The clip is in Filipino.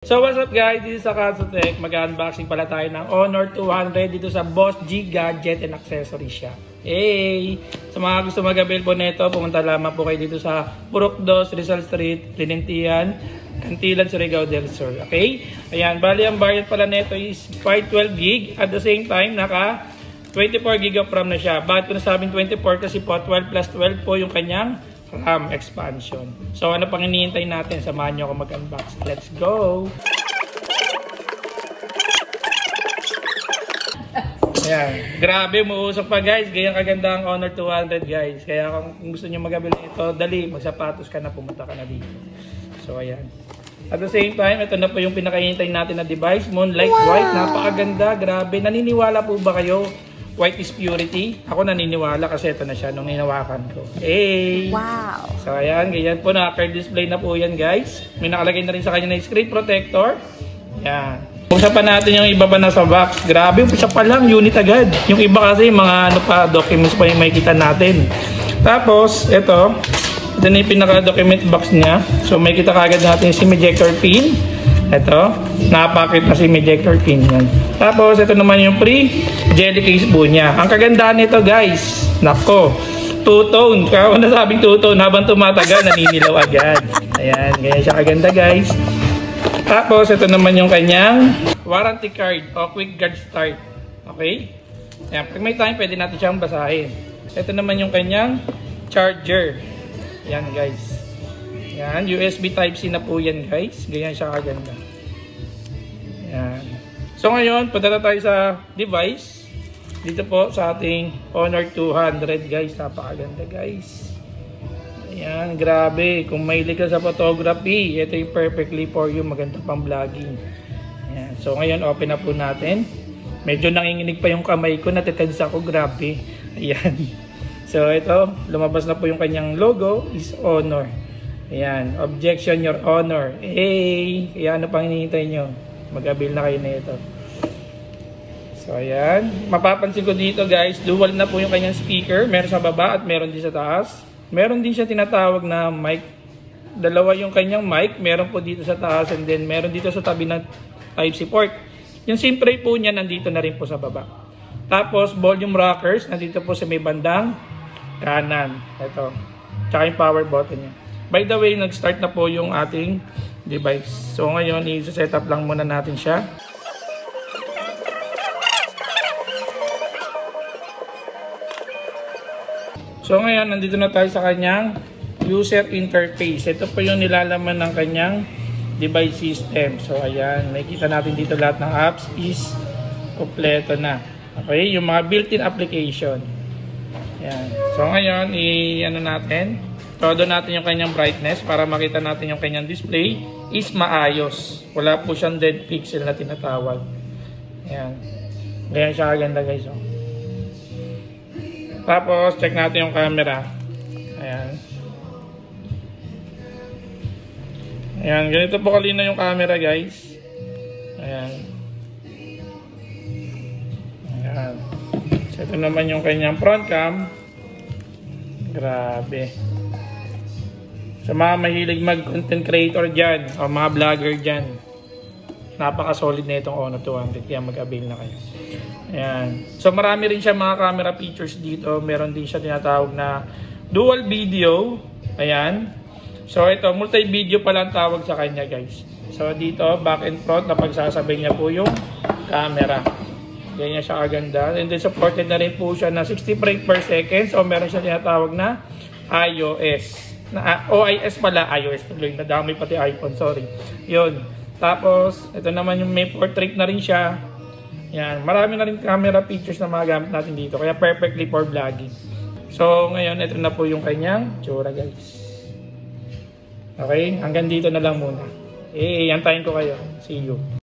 So what's up guys, this is Akatsu Tech. Mag-unboxing pala tayo ng Honor 200 dito sa Boss G Gadget and Accessories Shop. Hey! Sa mga gusto mag-avail po nito, pumunta lamang po kayo dito sa Purok 2, Rizal Street, Linentian, Cantilan, Surigao del Sur. Okay? Ayan, bali ang variant pala nito is 512GB. At the same time, naka 24GB of RAM na siya. Bakit ko nasabing 24? Kasi po 12 plus 12 po yung kanyang RAM expansion. So ano pang hinihintay natin? Samahan nyo ako mag-unbox. Let's go! Ayan. Grabe, umuusok pa guys. Gayang kaganda ang Honor 200 guys. Kaya kung gusto nyo mag-avail nito, dali, magsapatos ka na, pumunta ka na dito. So ayan. At the same time, ito na po yung pinakahintay natin na device. Moonlight White. Napakaganda. Grabe. Naniniwala po ba kayo? White is purity. Ako naniniwala kasi ito na siya nung hinawakan ko. Hey! Wow! So ayan, ganyan po. Naka-curved display na po yan guys. May nakalagay na rin sa kanya na screen protector. Ayan. Kung pa natin yung iba pa na sa box. Grabe, isa pa lang, unit agad. Yung iba kasi mga ano pa, documents pa yung makikita natin. Tapos, ito na yung pinaka-document box niya. So may kita kagad natin yung SIM ejector pin. Ito, napakit na SIM ejector pin yan. Tapos, ito naman yung pre-jelly case po niya. Ang kagandahan nito guys, nako, two-tone. Kaya kung nasabing two-tone, habang tumatagal, naninilaw agad. Ayan, ganyan siya kaganda guys. Tapos, ito naman yung kanyang warranty card o quick guard start. Okay? Ayan, pag may time, pwede natin siyang basahin. Ito naman yung kanyang charger. Ayan guys. Ayan, USB Type-C na po yan guys. Ganyan siya kaganda. Ayan. So ngayon, punta tayo sa device. Dito po sa ating Honor 200 guys. Napakaganda guys. Ayan, grabe. Kung mahilig ka sa photography, ito yung perfectly for you. Maganda pang vlogging. Ayan. So ngayon, open na po natin. Medyo nanginginig pa yung kamay ko. Natitense ako. Grabe. Ayan. So ito, lumabas na po yung kanyang logo is Honor. Ayan. Objection, Your Honor. Hey! Kaya ano pang hinihintay nyo? Mag-avail na kayo na ito. So ayan. Mapapansin ko dito guys, dual na po yung kanyang speaker. Meron sa baba at meron din sa taas. Meron din siya tinatawag na mic. Dalawa yung kanyang mic. Meron po dito sa taas and then meron dito sa tabi ng Type-C port. Yung SIM tray po niya nandito na rin po sa baba. Tapos volume rockers nandito po sa may bandang kanan. Ito. Tsaka yung power button niya. By the way, nag-start na po yung ating device. So ngayon, i-set up lang muna natin siya. So ngayon, nandito na tayo sa kanyang user interface. Ito po yung nilalaman ng kanyang device system. So ayan, nakikita natin dito lahat ng apps is kompleto na. Okay, yung mga built-in application. Ayan. So ngayon, i-ano natin. Todo natin yung kanyang brightness para makita natin yung kanyang display is maayos. Wala po siyang dead pixel na tinatawag. Ayan. Ganyan siya kaganda guys. Oh. Tapos, check natin yung camera. Ayan. Ayan. Ganito po kalino yung camera guys. Ayan. Ayan. So, ito naman yung kanyang front cam. Grabe. Sa mga mahilig mag-content creator dyan, o mga vlogger dyan, napaka-solid na itong Honor 200, kaya mag-avail na kayo. Ayan. So marami rin siya mga camera features dito. Meron din siya tinatawag na dual video. Ayan. So ito, multi-video pala ang tawag sa kanya guys. So dito, back and front, napagsasabay niya po yung camera. Ganyan siya kaganda. And then supported na rin po siya na 60 frames per second. So meron siya tinatawag na iOS. OIS pala, iOS tuloy, nadami pati iPhone, sorry. Yun. Tapos, ito naman yung may portrait na rin siya. Yan, marami na rin camera features na magagamit natin dito, kaya perfectly for vlogging. So, ngayon, ito na po yung kanyang tsura guys. Okay, hanggang dito na lang muna. Antayin ko kayo. See you.